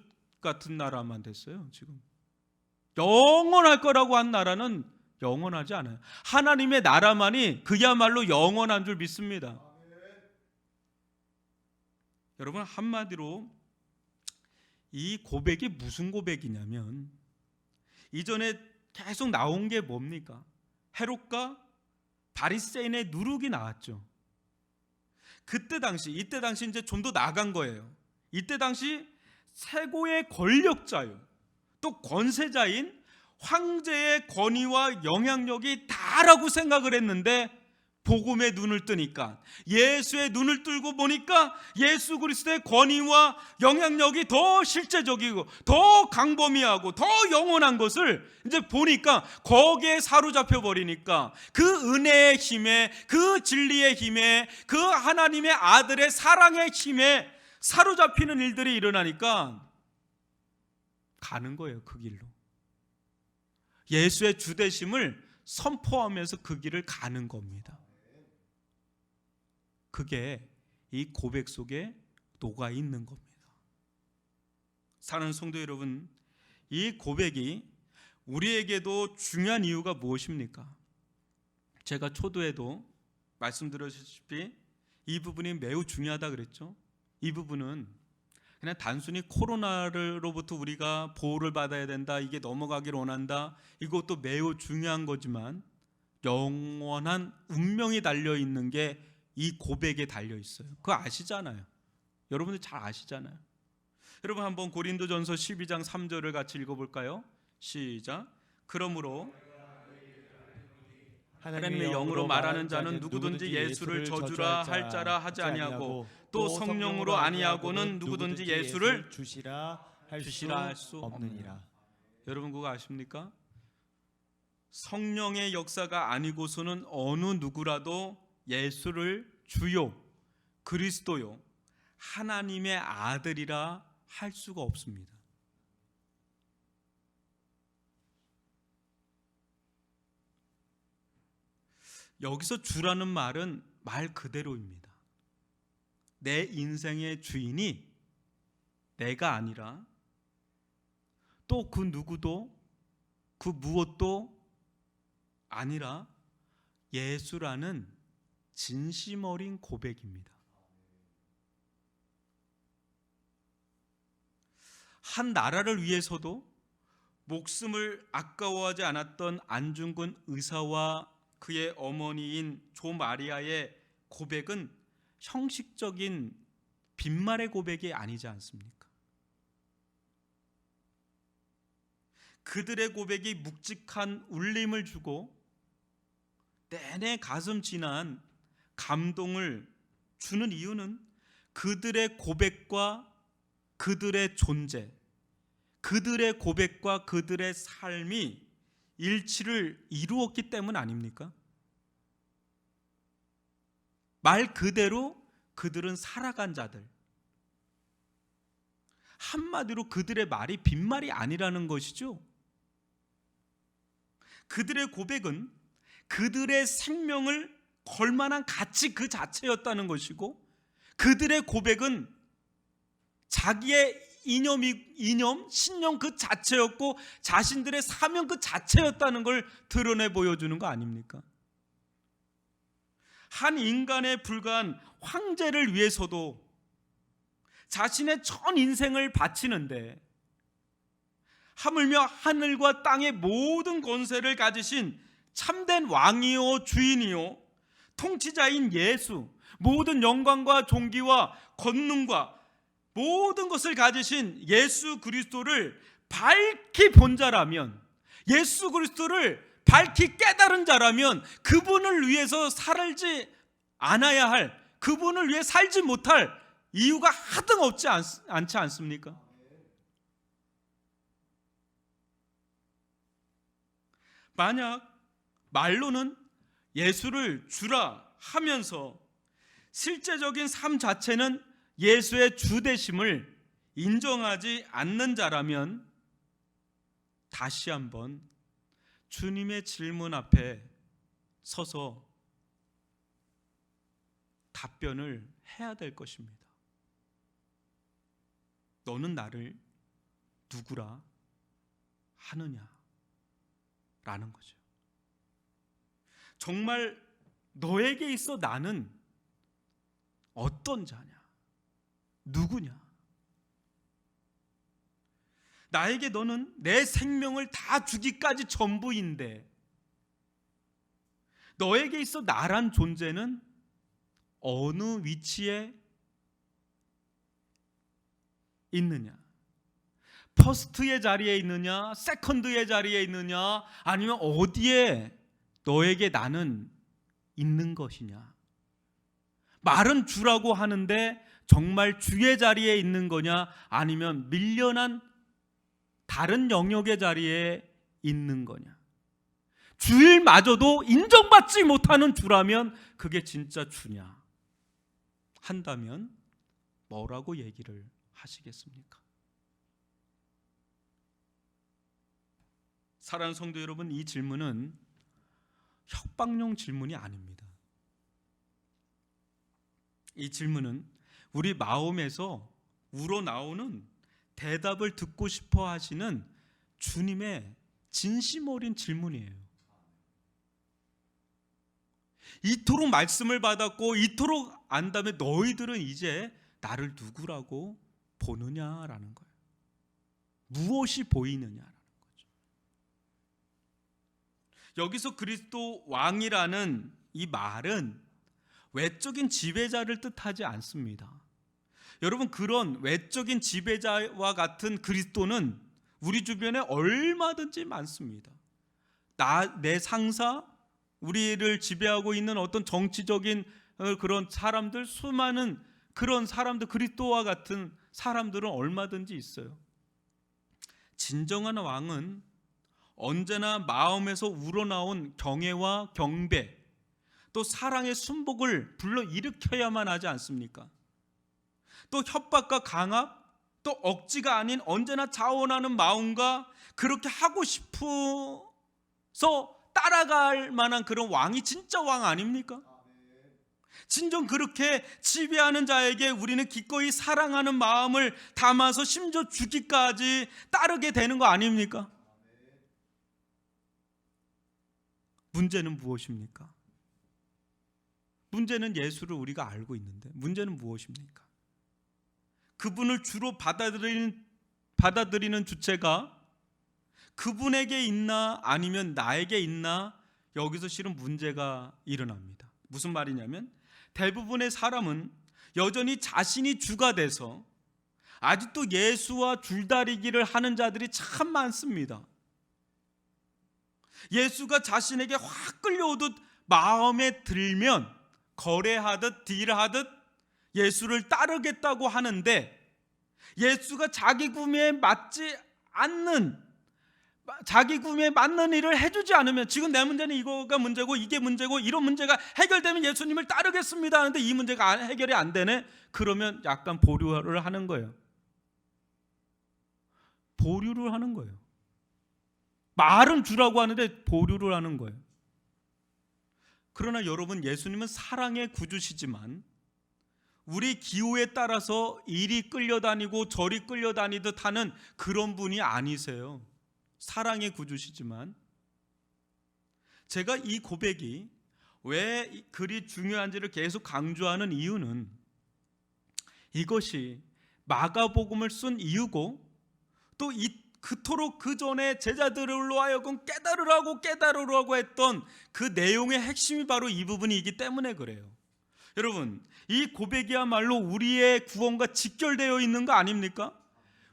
같은 나라만 됐어요. 지금 영원할 거라고 한 나라는 영원하지 않아요. 하나님의 나라만이 그야말로 영원한 줄 믿습니다. 여러분, 한마디로 이 고백이 무슨 고백이냐면, 이전에 계속 나온 게 뭡니까? 헤롯과 바리새인의 누룩이 나왔죠. 이때 당시 이제 좀 더 나간 거예요. 이때 당시 최고의 권력자요, 또 권세자인 황제의 권위와 영향력이 다라고 생각을 했는데, 복음의 눈을 뜨니까, 예수의 눈을 뜨고 보니까 예수 그리스도의 권위와 영향력이 더 실제적이고 더 강범위하고 더 영원한 것을 이제 보니까, 거기에 사로잡혀 버리니까, 그 은혜의 힘에, 그 진리의 힘에, 그 하나님의 아들의 사랑의 힘에 사로잡히는 일들이 일어나니까 가는 거예요. 그 길로 예수의 주되심을 선포하면서 그 길을 가는 겁니다. 그게 이 고백 속에 녹아 있는 겁니다. 사랑하는 성도 여러분, 이 고백이 우리에게도 중요한 이유가 무엇입니까? 제가 초도에도 말씀드렸다시피 이 부분이 매우 중요하다 그랬죠. 이 부분은 그냥 단순히 코로나로부터 우리가 보호를 받아야 된다, 이게 넘어가기를 원한다, 이것도 매우 중요한 거지만, 영원한 운명이 달려있는 게 이 고백에 달려있어요. 그거 아시잖아요. 여러분들 잘 아시잖아요. 여러분, 한번 고린도전서 12장 3절을 같이 읽어볼까요? 시작. 그러므로 하나님의 영으로 말하는 자는 누구든지 예수를 저주라 할 자라 하지 아니하고, 또 성령으로 아니하고는 누구든지 예수를 주시라 할 수 없느니라. 여러분, 그거 아십니까? 성령의 역사가 아니고서는 어느 누구라도 예수를 주요, 그리스도요, 하나님의 아들이라 할 수가 없습니다. 여기서 주라는 말은 말 그대로입니다. 내 인생의 주인이 내가 아니라, 또 그 누구도 그 무엇도 아니라 예수라는 진심 어린 고백입니다. 한 나라를 위해서도 목숨을 아까워하지 않았던 안중근 의사와 그의 어머니인 조 마리아의 고백은 형식적인 빈말의 고백이 아니지 않습니까? 그들의 고백이 묵직한 울림을 주고 내내 가슴 지난 감동을 주는 이유는 그들의 고백과 그들의 존재, 그들의 고백과 그들의 삶이 일치를 이루었기 때문 아닙니까? 말 그대로 그들은 살아간 자들, 한마디로 그들의 말이 빈말이 아니라는 것이죠. 그들의 고백은 그들의 생명을 걸만한 가치 그 자체였다는 것이고, 그들의 고백은 자기의 이념, 신념 그 자체였고, 자신들의 사명 그 자체였다는 걸 드러내 보여주는 거 아닙니까? 한 인간에 불과한 황제를 위해서도 자신의 전 인생을 바치는데, 하물며 하늘과 땅의 모든 권세를 가지신 참된 왕이요 주인이요 통치자인 예수, 모든 영광과 존귀와 권능과 모든 것을 가지신 예수 그리스도를 밝히 본 자라면, 예수 그리스도를 밝히 깨달은 자라면, 그분을 위해서 살지 않아야 할, 그분을 위해 살지 못할 이유가 하등 없지 않지 않습니까? 만약 말로는 예수를 주라 하면서 실제적인 삶 자체는 예수의 주되심을 인정하지 않는 자라면, 다시 한번 주님의 질문 앞에 서서 답변을 해야 될 것입니다. 너는 나를 누구라 하느냐라는 거죠. 정말 너에게 있어 나는 어떤 자냐? 누구냐? 나에게 너는 내 생명을 다 주기까지 전부인데 너에게 있어 나란 존재는 어느 위치에 있느냐? 퍼스트의 자리에 있느냐? 세컨드의 자리에 있느냐? 아니면 어디에 너에게 나는 있는 것이냐? 말은 주라고 하는데 정말 주의 자리에 있는 거냐? 아니면 밀려난 다른 영역의 자리에 있는 거냐? 주일마저도 인정받지 못하는 주라면 그게 진짜 주냐? 한다면 뭐라고 얘기를 하시겠습니까? 사랑하는 성도 여러분, 이 질문은 협박용 질문이 아닙니다. 이 질문은 우리 마음에서 우러나오는 대답을 듣고 싶어 하시는 주님의 진심 어린 질문이에요. 이토록 말씀을 받았고 이토록 안다면 너희들은 이제 나를 누구라고 보느냐라는 거예요. 무엇이 보이느냐라는 거죠. 여기서 그리스도 왕이라는 이 말은 외적인 지배자를 뜻하지 않습니다. 여러분, 그런 외적인 지배자와 같은 그리스도는 우리 주변에 얼마든지 많습니다. 내 상사, 우리를 지배하고 있는 어떤 정치적인 그런 사람들, 수많은 그런 사람들, 그리스도와 같은 사람들은 얼마든지 있어요. 진정한 왕은 언제나 마음에서 우러나온 경애와 경배, 또 사랑의 순복을 불러일으켜야만 하지 않습니까? 또 협박과 강압, 또 억지가 아닌 언제나 자원하는 마음과 그렇게 하고 싶어서 따라갈 만한 그런 왕이 진짜 왕 아닙니까? 진정 그렇게 지배하는 자에게 우리는 기꺼이 사랑하는 마음을 담아서 심지어 죽기까지 따르게 되는 거 아닙니까? 문제는 무엇입니까? 문제는 예수를 우리가 알고 있는데 문제는 무엇입니까? 그분을 주로 받아들이는 주체가 그분에게 있나 아니면 나에게 있나, 여기서 실은 문제가 일어납니다. 무슨 말이냐면 대부분의 사람은 여전히 자신이 주가 돼서 아직도 예수와 줄다리기를 하는 자들이 참 많습니다. 예수가 자신에게 확 끌려오듯 마음에 들면 거래하듯 딜하듯 예수를 따르겠다고 하는데, 예수가 자기 구미에 맞지 않는, 자기 구미에 맞는 일을 해주지 않으면, 지금 내 문제는 이거가 문제고 이게 문제고 이런 문제가 해결되면 예수님을 따르겠습니다 하는데 이 문제가 해결이 안 되네? 그러면 약간 보류를 하는 거예요. 보류를 하는 거예요. 말은 주라고 하는데 보류를 하는 거예요. 그러나 여러분, 예수님은 사랑의 구주시지만 우리 기호에 따라서 이리 끌려다니고 저리 끌려다니듯 하는 그런 분이 아니세요. 사랑의 구주시지만, 제가 이 고백이 왜 그리 중요한지를 계속 강조하는 이유는 이것이 마가복음을 쓴 이유고, 또 그토록 그 전에 제자들로 하여금 깨달으라고 했던 그 내용의 핵심이 바로 이 부분이기 때문에 그래요. 여러분, 이 고백이야말로 우리의 구원과 직결되어 있는 거 아닙니까?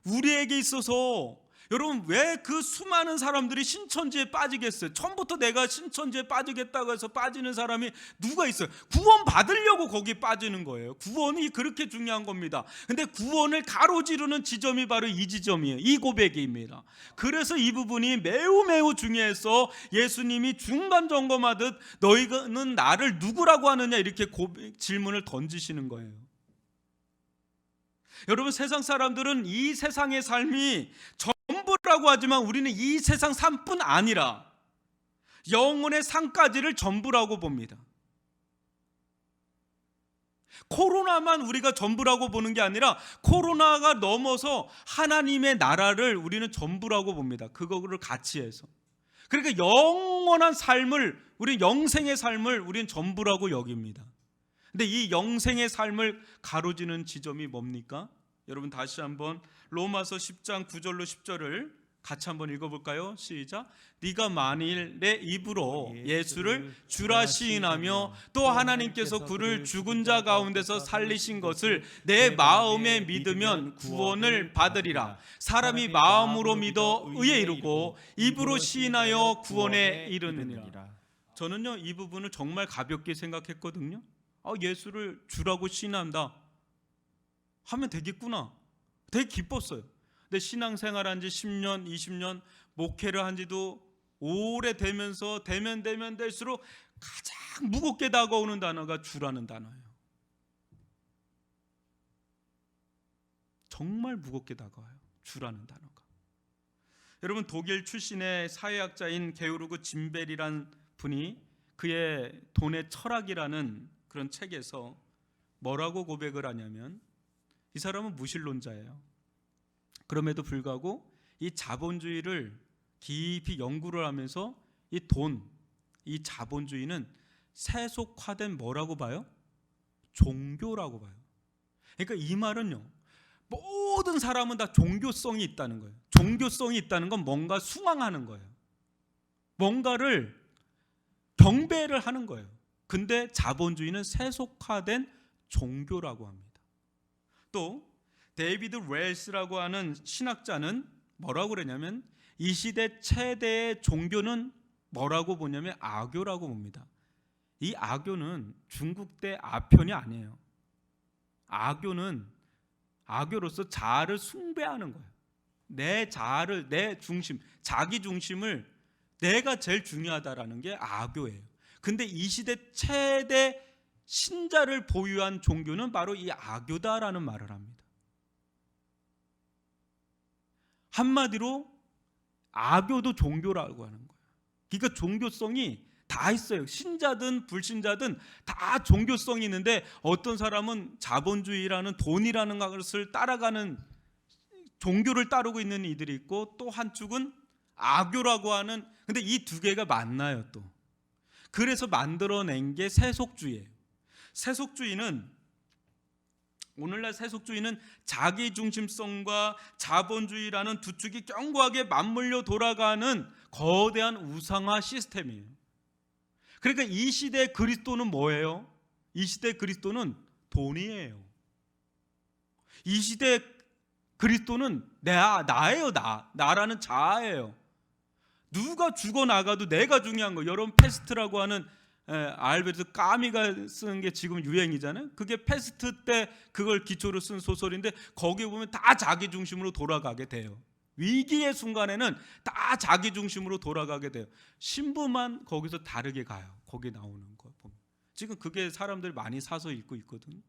우리에게 있어서 여러분, 왜 그 수많은 사람들이 신천지에 빠지겠어요? 처음부터 내가 신천지에 빠지겠다고 해서 빠지는 사람이 누가 있어요? 구원 받으려고 거기 빠지는 거예요. 구원이 그렇게 중요한 겁니다. 근데 구원을 가로지르는 지점이 바로 이 지점이에요. 이 고백입니다. 그래서 이 부분이 매우 중요해서 예수님이 중간 점검하듯 너희는 나를 누구라고 하느냐, 이렇게 질문을 던지시는 거예요. 여러분, 세상 사람들은 이 세상의 삶이 전부라고 하지만 우리는 이 세상 삶뿐 아니라 영혼의 삶까지를 전부라고 봅니다. 코로나만 우리가 전부라고 보는 게 아니라 코로나가 넘어서 하나님의 나라를 우리는 전부라고 봅니다. 그거를 같이 해서. 그러니까 영원한 삶을, 우리 영생의 삶을 우리는 전부라고 여깁니다. 근데 이 영생의 삶을 가로지는 지점이 뭡니까? 여러분 다시 한번 로마서 10장 9절로 10절을 같이 한번 읽어볼까요? 시작. 네가 만일 내 입으로 예수를 주라 시인하며 또 하나님께서 그를 죽은 자 가운데서 살리신 것을 내 마음에 믿으면 구원을 받으리라. 사람이 마음으로 믿어 의에 이르고 입으로 시인하여 구원에 이르느니라. 저는요 이 부분을 정말 가볍게 생각했거든요. 예수를 주라고 시인한다 하면 되겠구나. 되게 기뻤어요. 근데 신앙생활한 지 10년, 20년, 목회를 한 지도 오래되면서 되면 될수록 가장 무겁게 다가오는 단어가 주라는 단어예요. 정말 무겁게 다가와요. 주라는 단어가. 여러분 독일 출신의 사회학자인 게오르그 짐벨이란 분이 그의 돈의 철학이라는 그런 책에서 뭐라고 고백을 하냐면 이 사람은 무신론자예요. 그럼에도 불구하고 이 자본주의를 깊이 연구를 하면서 이 자본주의는 세속화된 뭐라고 봐요? 종교라고 봐요. 그러니까 이 말은요, 모든 사람은 다 종교성이 있다는 거예요. 종교성이 있다는 건 뭔가 숭앙하는 거예요. 뭔가를 경배를 하는 거예요. 근데 자본주의는 세속화된 종교라고 합니다. 또 데이비드 웰스라고 하는 신학자는 뭐라고 그러냐면 이 시대 최대의 종교는 뭐라고 보냐면 아교라고 봅니다. 이 아교는 중국대 아편이 아니에요. 아교로서 자아를 숭배하는 거예요. 내 자아를, 내 중심, 자기 중심을 내가 제일 중요하다라는 게 아교예요. 근데 이 시대 최대 신자를 보유한 종교는 바로 이 아교다라는 말을 합니다. 한마디로 아교도 종교라고 하는 거예요. 그러니까 종교성이 다 있어요. 신자든 불신자든 다 종교성이 있는데 어떤 사람은 자본주의라는 돈이라는 것을 따라가는 종교를 따르고 있는 이들이 있고 또 한쪽은 아교라고 하는, 근데 이 두 개가 만나요 또. 그래서 만들어낸 게 세속주의예요. 오늘날 세속주의는 자기중심성과 자본주의라는 두 축이 견고하게 맞물려 돌아가는 거대한 우상화 시스템이에요. 그러니까 이 시대의 그리스도는 뭐예요? 이 시대의 그리스도는 돈이에요. 이 시대의 그리스도는 나예요. 나라는 자아예요. 누가 죽어나가도 내가 중요한 거예요. 여러분 페스트라고 하는 알베르트 까미가 쓴 게 지금 유행이잖아요. 그게 페스트 때 그걸 기초로 쓴 소설인데 거기에 보면 다 자기 중심으로 돌아가게 돼요. 위기의 순간에는 다 자기 중심으로 돌아가게 돼요. 신부만 거기서 다르게 가요. 거기 나오는 거 보면 지금 그게 사람들이 많이 사서 읽고 있거든요.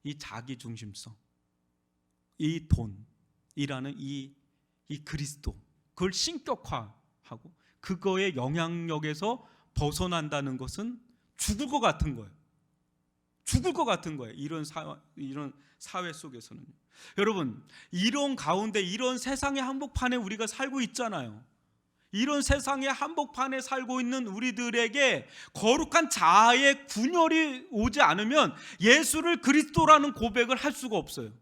이 자기 중심성, 이 돈이라는 이 그리스도, 그걸 신격화하고 그거의 영향력에서 벗어난다는 것은 죽을 것 같은 거예요. 이런 사회 속에서는. 여러분, 이런 가운데 이런 세상의 한복판에 우리가 살고 있잖아요. 이런 세상의 한복판에 살고 있는 우리들에게 거룩한 자아의 분열이 오지 않으면 예수를 그리스도라는 고백을 할 수가 없어요.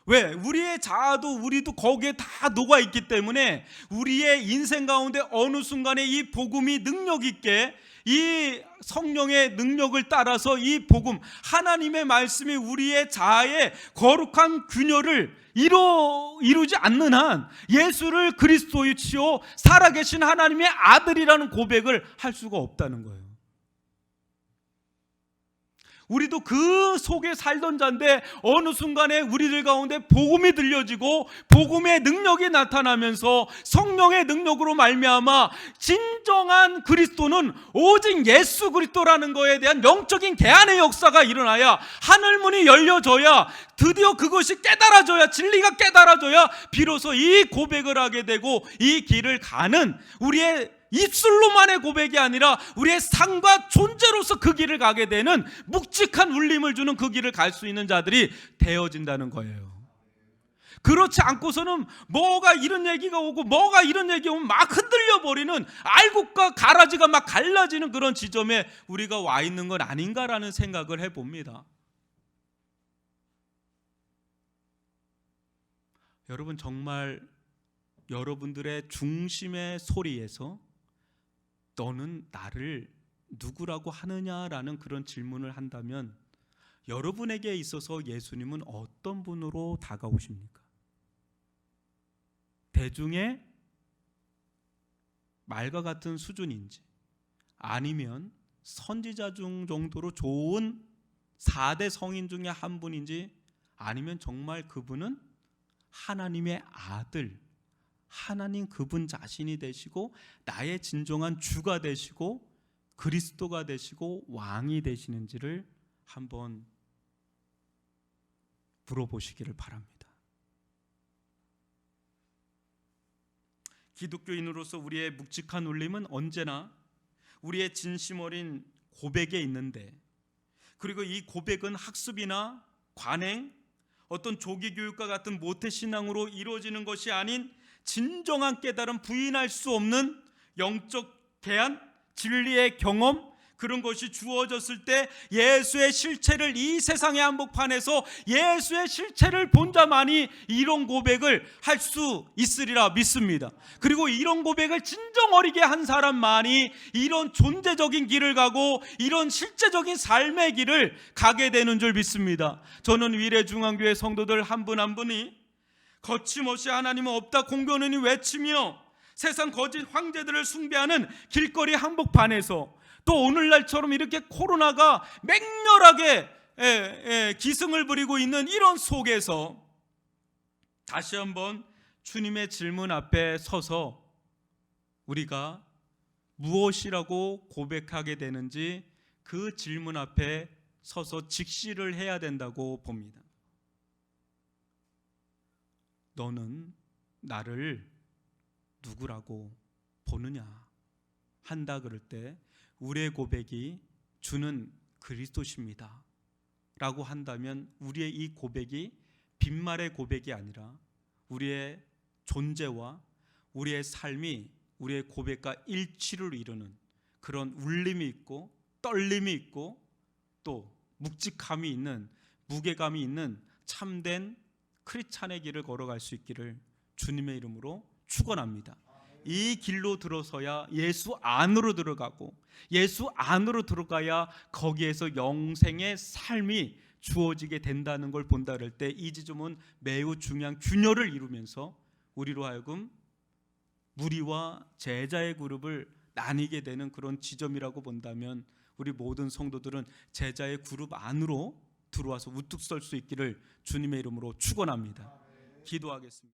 왜? 우리의 자아도 우리도 거기에 다 녹아 있기 때문에 우리의 인생 가운데 어느 순간에 이 복음이 능력 있게, 이 성령의 능력을 따라서 이 복음, 하나님의 말씀이 우리의 자아의 거룩한 균열을 이루지 않는 한 예수를 그리스도이시요 살아계신 하나님의 아들이라는 고백을 할 수가 없다는 거예요. 우리도 그 속에 살던 자인데 어느 순간에 우리들 가운데 복음이 들려지고 복음의 능력이 나타나면서 성령의 능력으로 말미암아 진정한 그리스도는 오직 예수 그리스도라는 것에 대한 영적인 개안의 역사가 일어나야, 하늘문이 열려져야, 드디어 그것이 깨달아져야, 진리가 깨달아져야 비로소 이 고백을 하게 되고 이 길을 가는 우리의 입술로만의 고백이 아니라 우리의 삶과 존재로서 그 길을 가게 되는 묵직한 울림을 주는 그 길을 갈 수 있는 자들이 되어진다는 거예요. 그렇지 않고서는 뭐가 이런 얘기가 오고 뭐가 이런 얘기가 오면 막 흔들려 버리는, 알곡과 가라지가 막 갈라지는 그런 지점에 우리가 와 있는 건 아닌가라는 생각을 해봅니다. 여러분, 정말 여러분들의 중심의 소리에서 너는 나를 누구라고 하느냐라는 그런 질문을 한다면 여러분에게 있어서 예수님은 어떤 분으로 다가오십니까? 대중의 말과 같은 수준인지, 아니면 선지자 중 정도로 좋은 4대 성인 중에 한 분인지, 아니면 정말 그분은 하나님의 아들, 하나님 그분 자신이 되시고 나의 진정한 주가 되시고 그리스도가 되시고 왕이 되시는지를 한번 물어보시기를 바랍니다. 기독교인으로서 우리의 묵직한 울림은 언제나 우리의 진심 어린 고백에 있는데, 그리고 이 고백은 학습이나 관행, 어떤 조기 교육과 같은 모태신앙으로 이루어지는 것이 아닌 진정한 깨달음, 부인할 수 없는 영적 개안, 진리의 경험, 그런 것이 주어졌을 때 예수의 실체를, 이 세상의 한복판에서 예수의 실체를 본 자만이 이런 고백을 할 수 있으리라 믿습니다. 그리고 이런 고백을 진정 어리게 한 사람만이 이런 존재적인 길을 가고 이런 실제적인 삶의 길을 가게 되는 줄 믿습니다. 저는 위례중앙교회 성도들 한 분 한 분이 거침없이 하나님은 없다 공변하니 외치며 세상 거짓 황제들을 숭배하는 길거리 한복판에서, 또 오늘날처럼 이렇게 코로나가 맹렬하게 기승을 부리고 있는 이런 속에서 다시 한번 주님의 질문 앞에 서서 우리가 무엇이라고 고백하게 되는지 그 질문 앞에 서서 직시를 해야 된다고 봅니다. 너는 나를 누구라고 보느냐 한다 그럴 때 우리의 고백이 주는 그리스도십니다 라고 한다면 우리의 이 고백이 빈말의 고백이 아니라 우리의 존재와 우리의 삶이 우리의 고백과 일치를 이루는 그런 울림이 있고 떨림이 있고 또 묵직함이 있는, 무게감이 있는 참된 크리스찬의 길을 걸어갈 수 있기를 주님의 이름으로 축원합니다. 이 길로 들어서야 예수 안으로 들어가고 예수 안으로 들어가야 거기에서 영생의 삶이 주어지게 된다는 걸 본다 그럴 때 이 지점은 매우 중요한 균열을 이루면서 우리로 하여금 무리와 제자의 그룹을 나뉘게 되는 그런 지점이라고 본다면 우리 모든 성도들은 제자의 그룹 안으로 들어와서 우뚝 설 수 있기를 주님의 이름으로 축원합니다. 기도하겠습니다.